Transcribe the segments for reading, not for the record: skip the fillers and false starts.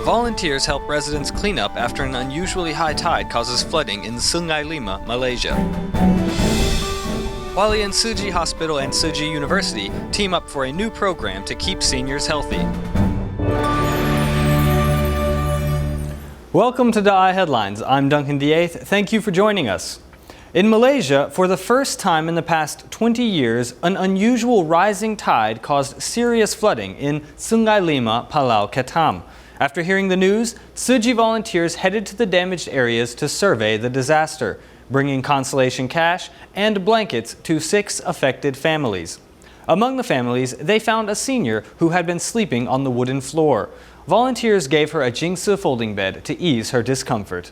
Volunteers help residents clean up after an unusually high tide causes flooding in Sungai Lima, Malaysia. Hualien Tzu Hospital and Tzu University team up for a new program to keep seniors healthy. Welcome to DaAi Headlines. I'm Duncan DaAi. Thank you for joining us. In Malaysia, for the first time in the past 20 years, an unusual rising tide caused serious flooding in Sungai Lima, Palau Ketam. After hearing the news, Tzu volunteers headed to the damaged areas to survey the disaster, bringing consolation cash and blankets to 6 affected families. Among the families, they found a senior who had been sleeping on the wooden floor. Volunteers gave her a jingsi folding bed to ease her discomfort.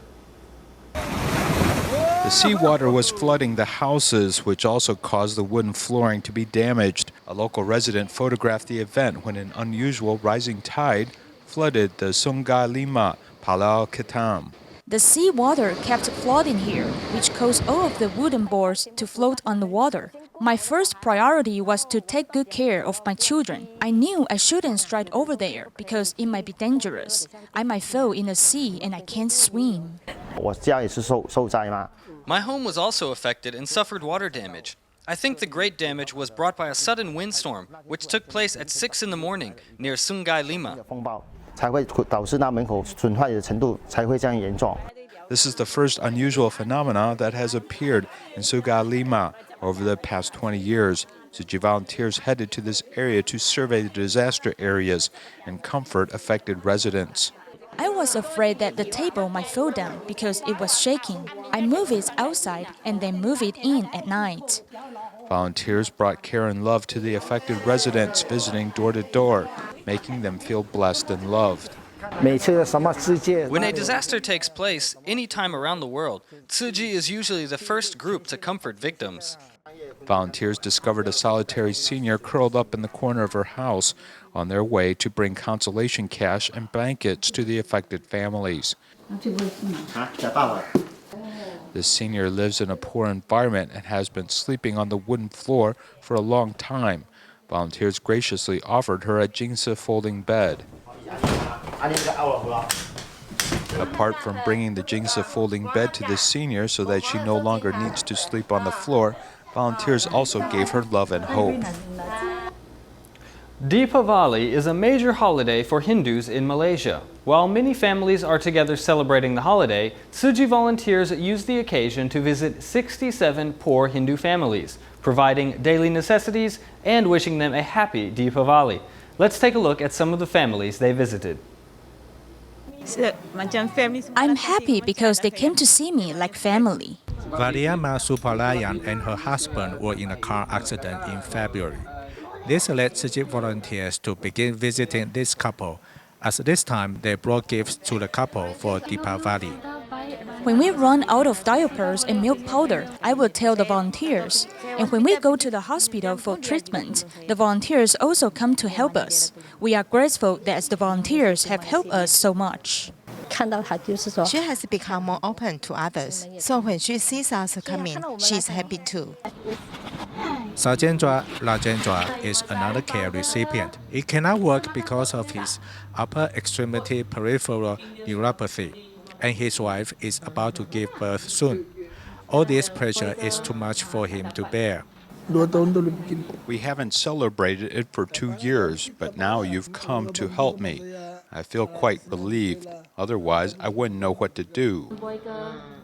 The seawater was flooding the houses, which also caused the wooden flooring to be damaged. A local resident photographed the event when an unusual rising tide flooded the Sungai Lima, Palau Ketam. The seawater kept flooding here, which caused all of the wooden boards to float on the water. My first priority was to take good care of my children. I knew I shouldn't stride over there because it might be dangerous. I might fall in the sea and I can't swim. My home was also affected and suffered water damage. I think the great damage was brought by a sudden windstorm, which took place at 6 in the morning near Sungai Lima. This is the first unusual phenomena that has appeared in Sungai Lima over the past 20 years. Tzu volunteers headed to this area to survey the disaster areas and comfort affected residents. I was afraid that the table might fall down because it was shaking. I moved it outside and then moved it in at night. Volunteers brought care and love to the affected residents, visiting door to door, making them feel blessed and loved. When a disaster takes place any time around the world, Tzu is usually the first group to comfort victims. Volunteers discovered a solitary senior curled up in the corner of her house on their way to bring consolation cash and blankets to the affected families. The senior lives in a poor environment and has been sleeping on the wooden floor for a long time. Volunteers graciously offered her a jingsi folding bed. Apart from bringing the jingsi folding bed to the senior so that she no longer needs to sleep on the floor, volunteers also gave her love and hope. Deepavali is a major holiday for Hindus in Malaysia. While many families are together celebrating the holiday, Tzu volunteers use the occasion to visit 67 poor Hindu families, providing daily necessities and wishing them a happy Deepavali. Let's take a look at some of the families they visited. I'm happy because they came to see me like family. Variama Supalayan and her husband were in a car accident in February. This led Tzu volunteers to begin visiting this couple, as this time they brought gifts to the couple for Deepavali. When we run out of diapers and milk powder, I will tell the volunteers. And when we go to the hospital for treatment, the volunteers also come to help us. We are grateful that the volunteers have helped us so much. She has become more open to others, so when she sees us coming, she's happy too. Sajendra Rajendra is another care recipient. He cannot work because of his upper extremity peripheral neuropathy, and his wife is about to give birth soon. All this pressure is too much for him to bear. We haven't celebrated it for 2 years, but now you've come to help me. I feel quite relieved. Otherwise, I wouldn't know what to do.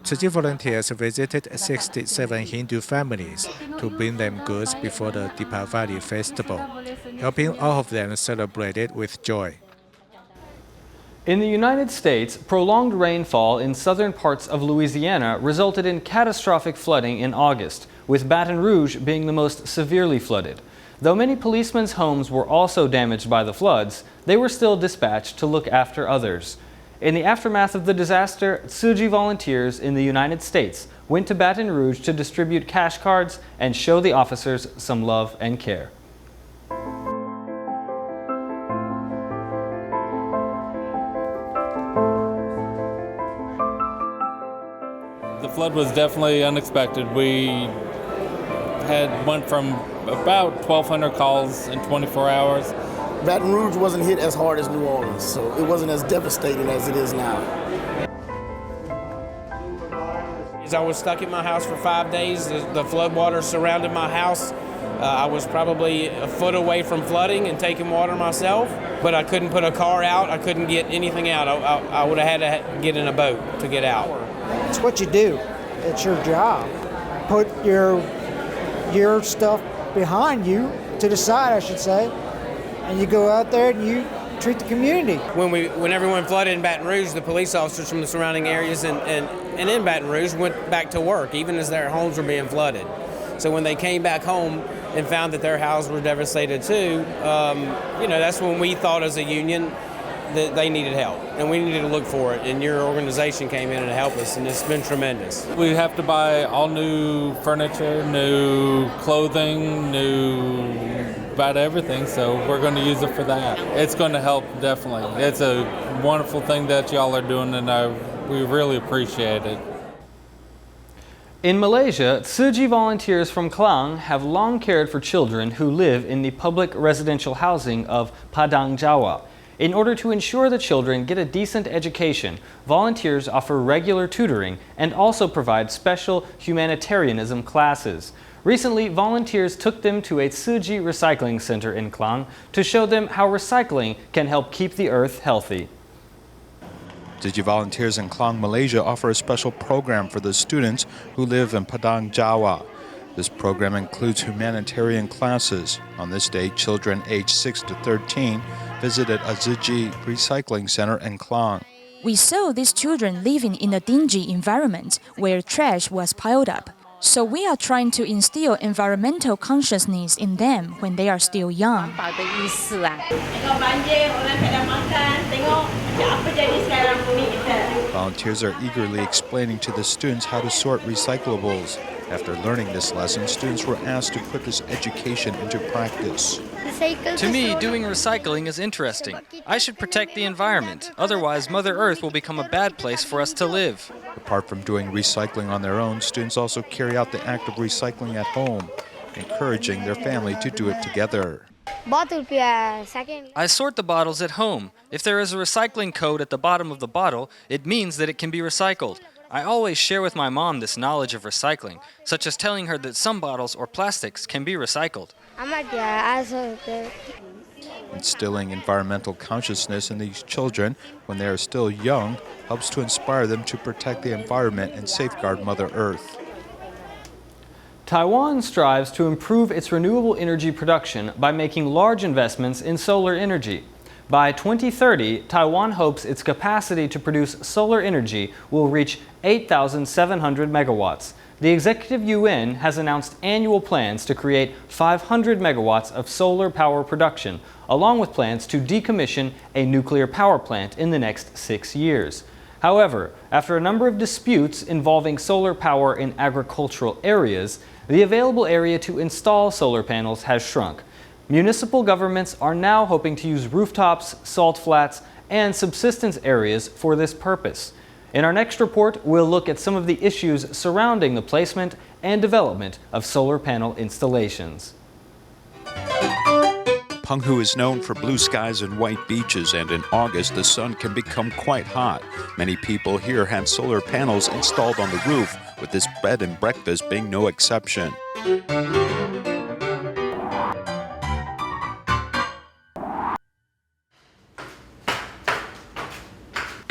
Tzu volunteers visited 67 Hindu families to bring them goods before the Deepavali festival, helping all of them celebrate it with joy. In the United States, prolonged rainfall in southern parts of Louisiana resulted in catastrophic flooding in August, with Baton Rouge being the most severely flooded. Though many policemen's homes were also damaged by the floods, they were still dispatched to look after others. In the aftermath of the disaster, Tzu volunteers in the United States went to Baton Rouge to distribute cash cards and show the officers some love and care. The flood was definitely unexpected. We went from about 1,200 calls in 24 hours Baton Rouge wasn't hit as hard as New Orleans, so it wasn't as devastating as it is now. I was stuck in my house for 5 days. The floodwaters surrounded my house. I was probably a foot away from flooding and taking water myself, but I couldn't put a car out. I couldn't get anything out. I would have had to get in a boat to get out. It's what you do. It's your job. Put your stuff behind you, to the side, I should say, and you go out there and you treat the community. When everyone flooded in Baton Rouge, the police officers from the surrounding areas and in Baton Rouge went back to work, even as their homes were being flooded. So when they came back home and found that their houses were devastated too, that's when we thought as a union that they needed help, and we needed to look for it, and your organization came in and helped us, and it's been tremendous. We have to buy all new furniture, new clothing, about everything, so we're going to use it for that. It's going to help, definitely. It's a wonderful thing that y'all are doing, and we really appreciate it. In Malaysia, Tzu Chi volunteers from Klang have long cared for children who live in the public residential housing of Padang Jawa. In order to ensure the children get a decent education, volunteers offer regular tutoring and also provide special humanitarianism classes. Recently, volunteers took them to a Tzu Chi recycling center in Klang to show them how recycling can help keep the earth healthy. Tzu Chi volunteers in Klang, Malaysia offer a special program for the students who live in Padang Jawa. This program includes humanitarian classes. On this day, children aged 6 to 13 visited a Tzu Chi recycling center in Klang. We saw these children living in a dingy environment where trash was piled up. So we are trying to instill environmental consciousness in them when they are still young. Volunteers are eagerly explaining to the students how to sort recyclables. After learning this lesson, students were asked to put this education into practice. To me, doing recycling is interesting. I should protect the environment. Otherwise, Mother Earth will become a bad place for us to live. Apart from doing recycling on their own, students also carry out the act of recycling at home, encouraging their family to do it together. I sort the bottles at home. If there is a recycling code at the bottom of the bottle, it means that it can be recycled. I always share with my mom this knowledge of recycling, such as telling her that some bottles or plastics can be recycled. Instilling environmental consciousness in these children when they are still young helps to inspire them to protect the environment and safeguard Mother Earth. Taiwan strives to improve its renewable energy production by making large investments in solar energy. By 2030, Taiwan hopes its capacity to produce solar energy will reach 8,700 megawatts. The Executive Yuan has announced annual plans to create 500 megawatts of solar power production, along with plans to decommission a nuclear power plant in the next 6 years. However, after a number of disputes involving solar power in agricultural areas, the available area to install solar panels has shrunk. Municipal governments are now hoping to use rooftops, salt flats, and subsistence areas for this purpose. In our next report, we'll look at some of the issues surrounding the placement and development of solar panel installations. Penghu is known for blue skies and white beaches, and in August the sun can become quite hot. Many people here have solar panels installed on the roof, with this bed and breakfast being no exception.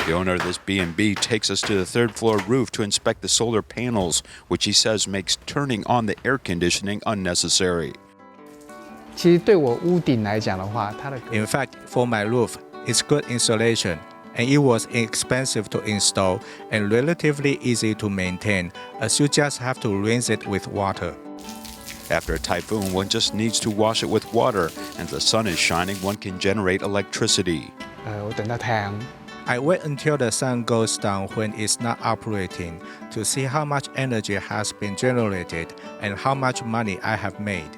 The owner of this B&B takes us to the third floor roof to inspect the solar panels, which he says makes turning on the air conditioning unnecessary. In fact, for my roof, it's good insulation, and it was inexpensive to install and relatively easy to maintain, as you just have to rinse it with water. After a typhoon, one just needs to wash it with water, and if the sun is shining, one can generate electricity. I wait until the sun goes down when it's not operating to see how much energy has been generated and how much money I have made.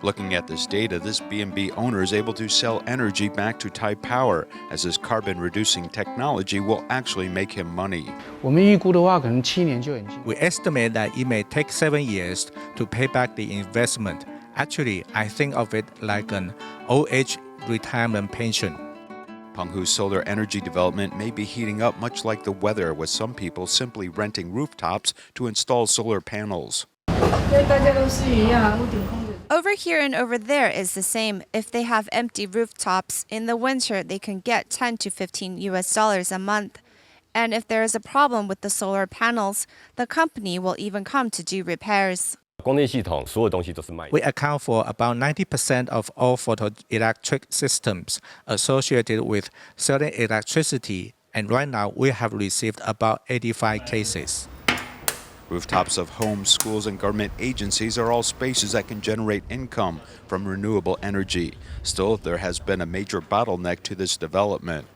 Looking at this data, this B&B owner is able to sell energy back to Thai Power, as his carbon-reducing technology will actually make him money. We estimate that it may take 7 years to pay back the investment. Actually, I think of it like an old age retirement pension. Penghu's solar energy development may be heating up much like the weather, with some people simply renting rooftops to install solar panels. Over here and over there is the same. If they have empty rooftops, in the winter they can get $10 to $15 a month. And if there is a problem with the solar panels, the company will even come to do repairs. We account for about 90% of all photoelectric systems associated with selling electricity, and right now we have received about 85 cases. Rooftops of homes, schools, and government agencies are all spaces that can generate income from renewable energy. Still, there has been a major bottleneck to this development.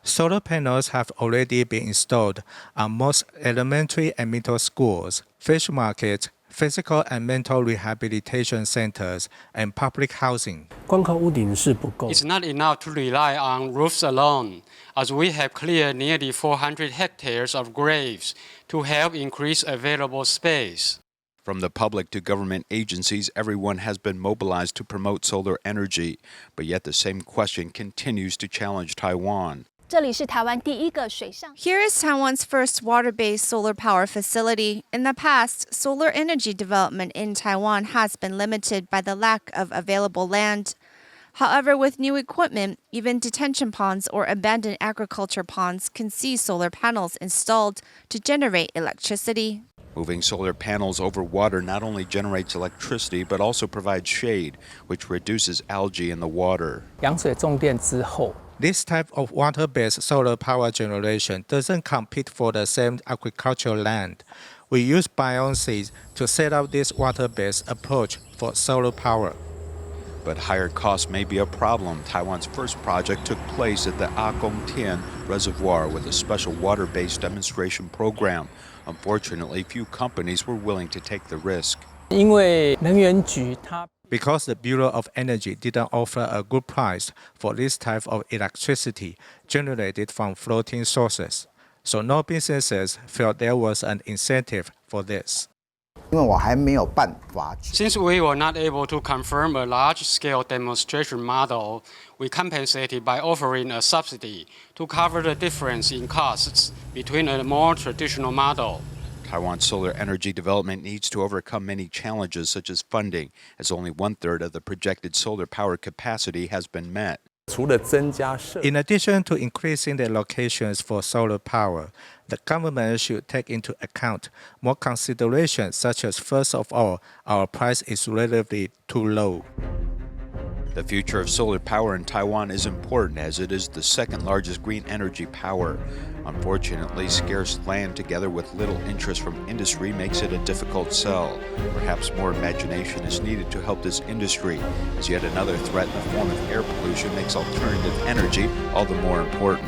Solar panels have already been installed on most elementary and middle schools, fish markets, physical and mental rehabilitation centers, and public housing. It's not enough to rely on roofs alone, as we have cleared nearly 400 hectares of graves to help increase available space. From the public to government agencies, everyone has been mobilized to promote solar energy, but yet the same question continues to challenge Taiwan. Here is Taiwan's first water-based solar power facility. In the past, solar energy development in Taiwan has been limited by the lack of available land. However, with new equipment, even detention ponds or abandoned agriculture ponds can see solar panels installed to generate electricity. Moving solar panels over water not only generates electricity, but also provides shade, which reduces algae in the water. This type of water-based solar power generation doesn't compete for the same agricultural land. We use buoyancy to set up this water-based approach for solar power. But higher costs may be a problem. Taiwan's first project took place at the Agongtian Reservoir with a special water-based demonstration program. Unfortunately, few companies were willing to take the risk. Because the Bureau of Energy didn't offer a good price for this type of electricity generated from floating sources, so no businesses felt there was an incentive for this. Since we were not able to confirm a large-scale demonstration model, we compensated by offering a subsidy to cover the difference in costs between a more traditional model. Taiwan's solar energy development needs to overcome many challenges such as funding, as only 1/3 of the projected solar power capacity has been met. In addition to increasing the locations for solar power, the government should take into account more considerations such as, first of all, our price is relatively too low. The future of solar power in Taiwan is important as it is the second largest green energy power. Unfortunately, scarce land together with little interest from industry makes it a difficult sell. Perhaps more imagination is needed to help this industry, as yet another threat in the form of air pollution makes alternative energy all the more important.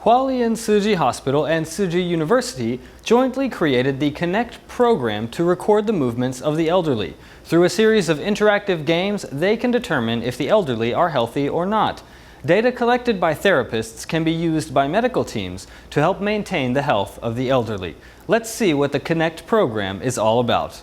Hualien Tzu Hospital and Tzu University jointly created the Connect program to record the movements of the elderly. Through a series of interactive games, they can determine if the elderly are healthy or not. Data collected by therapists can be used by medical teams to help maintain the health of the elderly. Let's see what the Connect program is all about.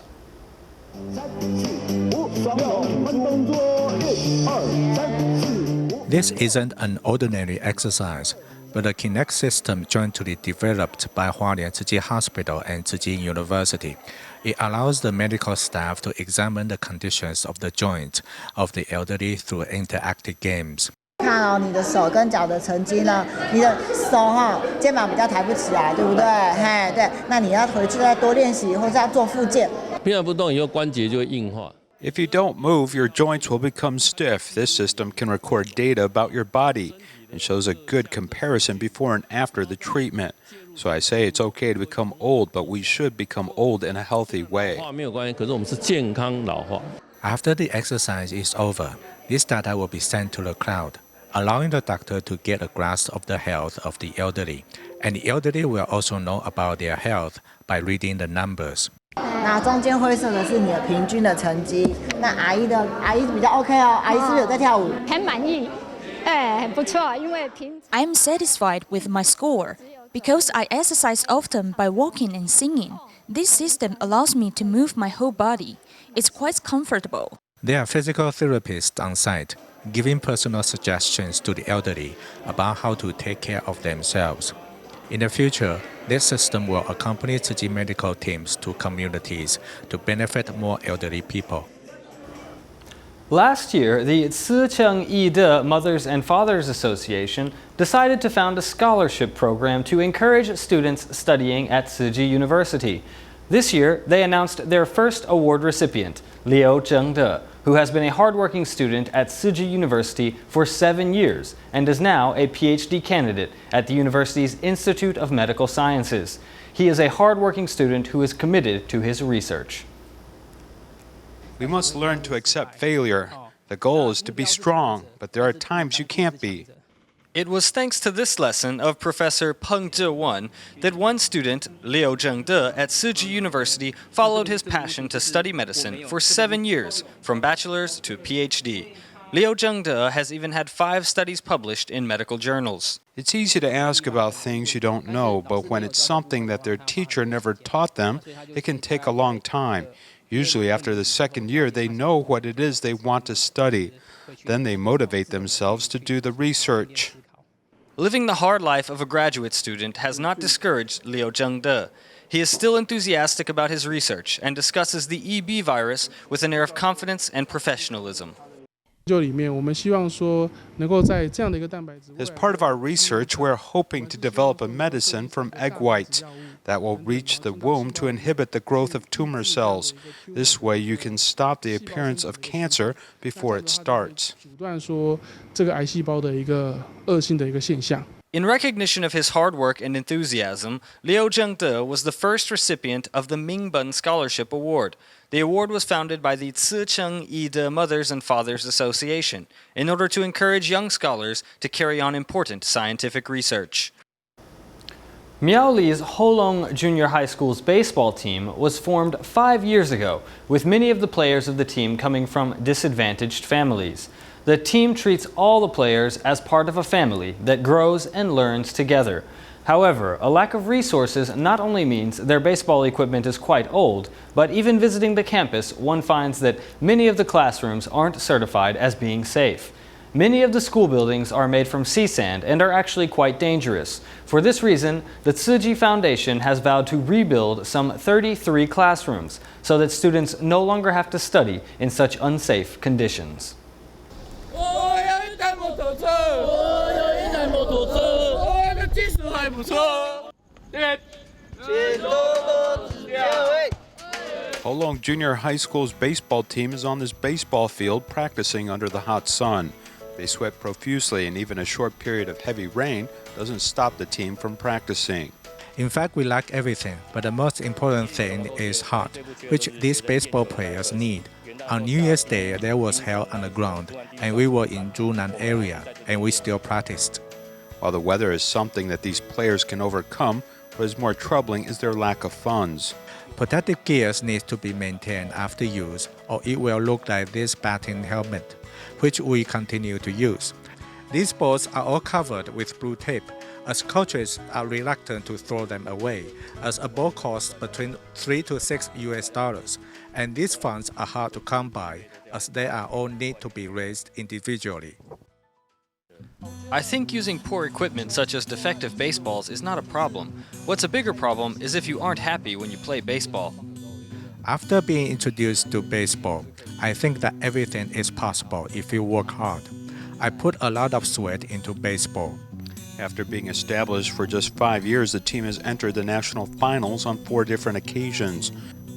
This isn't an ordinary exercise, but a Kinect system jointly developed by Hualien慈济Hospital and慈济University. It allows the medical staff to examine the conditions of the joints of the elderly through interactive games. 看哦，你的手跟脚的成绩呢？你的手哈，肩膀比较抬不起来，对不对？嘿，对，那你要回去再多练习，或是要做复健。平常不动以后关节就会硬化。 If you don't move, your joints will become stiff. This system can record data about your body and shows a good comparison before and after the treatment. So I say it's okay to become old, but we should become old in a healthy way. 没有关系，可是我们是健康老化。 After the exercise is over, this data will be sent to the cloud. allowing the doctor to get a grasp of the health of the elderly, and the elderly will also know about their health by reading the numbers. 那中间灰色的是你的平均的成绩。那阿姨比较 OK 哦，阿姨是不是有在跳舞？很满意，很不错，因为平。I am satisfied with my score because I exercise often by walking and singing. This system allows me to move my whole body. It's quite comfortable. There are physical therapists on site, giving personal suggestions to the elderly about how to take care of themselves. In the future, this system will accompany Tzu medical teams to communities to benefit more elderly people. Last year, the Tzu Mothers and Fathers Association decided to found a scholarship program to encourage students studying at Tzu University. This year, they announced their first award recipient, Liu Zhengde, who has been a hardworking student at Tzu University for 7 years and is now a PhD candidate at the university's Institute of Medical Sciences. He is a hardworking student who is committed to his research. We must learn to accept failure. The goal is to be strong, but there are times you can't be. It was thanks to this lesson of Professor Peng Zhiwen that one student, Liu Zhengde, at Tzu University followed his passion to study medicine for 7 years, from bachelor's to PhD. Liu Zhengde has even had 5 studies published in medical journals. It's easy to ask about things you don't know, but when it's something that their teacher never taught them, it can take a long time. Usually after the 2nd year, they know what it is they want to study. Then they motivate themselves to do the research. Living the hard life of a graduate student has not discouraged Liu Zhengde. He is still enthusiastic about his research and discusses the EB virus with an air of confidence and professionalism. As part of our research, we're hoping to develop a medicine from egg whites that will reach the womb to inhibit the growth of tumor cells. This way you can stop the appearance of cancer before it starts. In recognition of his hard work and enthusiasm, Liu Zhengde was the first recipient of the Mingbun Scholarship Award. The award was founded by the Tzu Mothers and Fathers Association in order to encourage young scholars to carry on important scientific research. Miaoli's Holong Junior High School's baseball team was formed 5 years ago, with many of the players of the team coming from disadvantaged families. The team treats all the players as part of a family that grows and learns together. However, a lack of resources not only means their baseball equipment is quite old, but even visiting the campus, one finds that many of the classrooms aren't certified as being safe. Many of the school buildings are made from sea sand and are actually quite dangerous. For this reason, the Tzu Foundation has vowed to rebuild some 33 classrooms so that students no longer have to study in such unsafe conditions. Holong Junior High School's baseball team is on this baseball field practicing under the hot sun. They sweat profusely, and even a short period of heavy rain doesn't stop the team from practicing. In fact, we lack everything, but the most important thing is heart, which these baseball players need. On New Year's Day, there was hell on the ground, and we were in Zhunan area, and we still practiced. While the weather is something that these players can overcome, what is more troubling is their lack of funds. Protective gears need to be maintained after use, or it will look like this batting helmet, which we continue to use. These balls are all covered with blue tape, as coaches are reluctant to throw them away, as a ball costs between $3 to $6, and these funds are hard to come by, as they are all need to be raised individually. I think using poor equipment such as defective baseballs is not a problem. What's a bigger problem is if you aren't happy when you play baseball. After being introduced to baseball, I think that everything is possible if you work hard. I put a lot of sweat into baseball. After being established for just 5 years, the team has entered the national finals on 4 different occasions.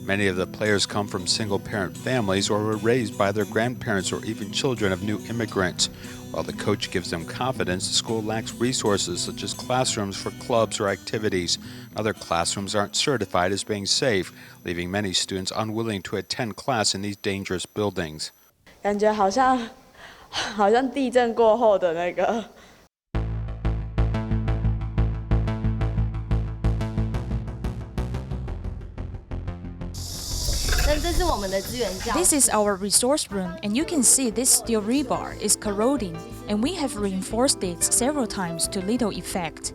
Many of the players come from single-parent families or were raised by their grandparents or even children of new immigrants. While the coach gives them confidence, the school lacks resources such as classrooms for clubs or activities. Other classrooms aren't certified as being safe, leaving many students unwilling to attend class in these dangerous buildings. 感觉好像好像地震过后的那个。This is our resource room, and you can see this steel rebar is corroding, and we have reinforced it several times to little effect.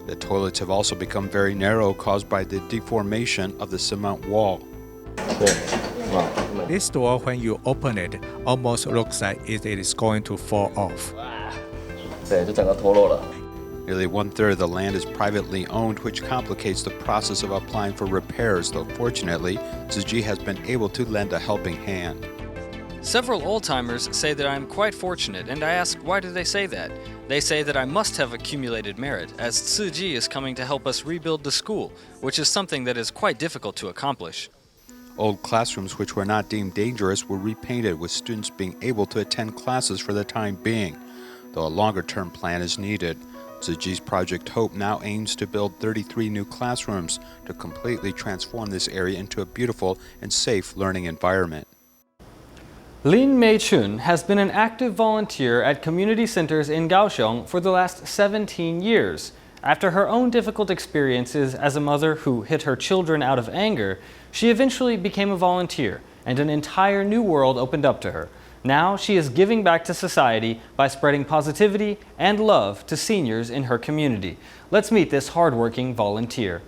The toilets have also become very narrow, caused by the deformation of the cement wall. This door, when you open it, almost looks like it is going to fall off. Nearly 1/3 of the land is privately owned, which complicates the process of applying for repairs, though fortunately, Tzu has been able to lend a helping hand. Several old-timers say that I am quite fortunate, and I ask why do they say that? They say that I must have accumulated merit, as Tzu is coming to help us rebuild the school, which is something that is quite difficult to accomplish. Old classrooms which were not deemed dangerous were repainted, with students being able to attend classes for the time being, though a longer-term plan is needed. Tzu's Project Hope now aims to build 33 new classrooms to completely transform this area into a beautiful and safe learning environment. Lin Mei-chun has been an active volunteer at community centers in Kaohsiung for the last 17 years. After her own difficult experiences as a mother who hit her children out of anger, she eventually became a volunteer, and an entire new world opened up to her. Now she is giving back to society by spreading positivity and love to seniors in her community. Let's meet this hardworking volunteer.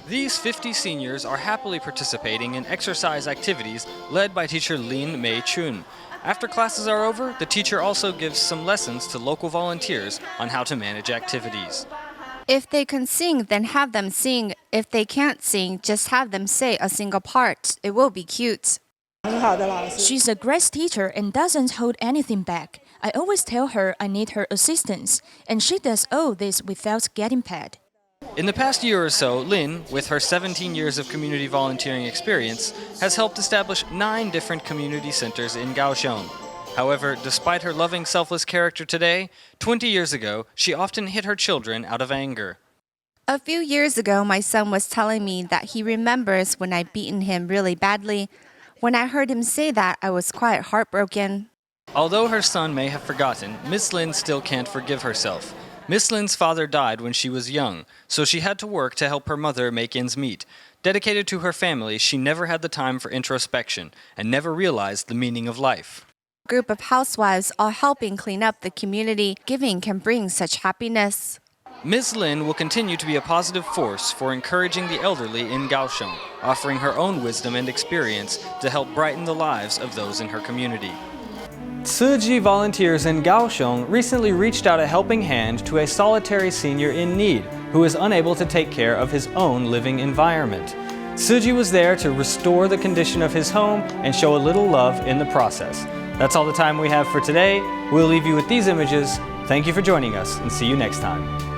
These 50 seniors are happily participating in exercise activities led by teacher Lin Mei-chun. After classes are over, the teacher also gives some lessons to local volunteers on how to manage activities. If they can sing, then have them sing. If they can't sing, just have them say a single part. It will be cute. She's a great teacher and doesn't hold anything back. I always tell her I need her assistance, and she does all this without getting paid. In the past year or so, Lin, with her 17 years of community volunteering experience, has helped establish 9 different community centers in Kaohsiung. However, despite her loving, selfless character today, 20 years ago, she often hit her children out of anger. A few years ago, my son was telling me that he remembers when I beaten him really badly. When I heard him say that, I was quite heartbroken. Although her son may have forgotten, Miss Lin still can't forgive herself. Miss Lin's father died when she was young, so she had to work to help her mother make ends meet. Dedicated to her family, she never had the time for introspection and never realized the meaning of life. A group of housewives are helping clean up the community. Giving can bring such happiness. Ms. Lin will continue to be a positive force for encouraging the elderly in Kaohsiung, offering her own wisdom and experience to help brighten the lives of those in her community. Tzu volunteers in Kaohsiung recently reached out a helping hand to a solitary senior in need who is unable to take care of his own living environment. Tzu was there to restore the condition of his home and show a little love in the process. That's all the time we have for today. We'll leave you with these images. Thank you for joining us, and see you next time.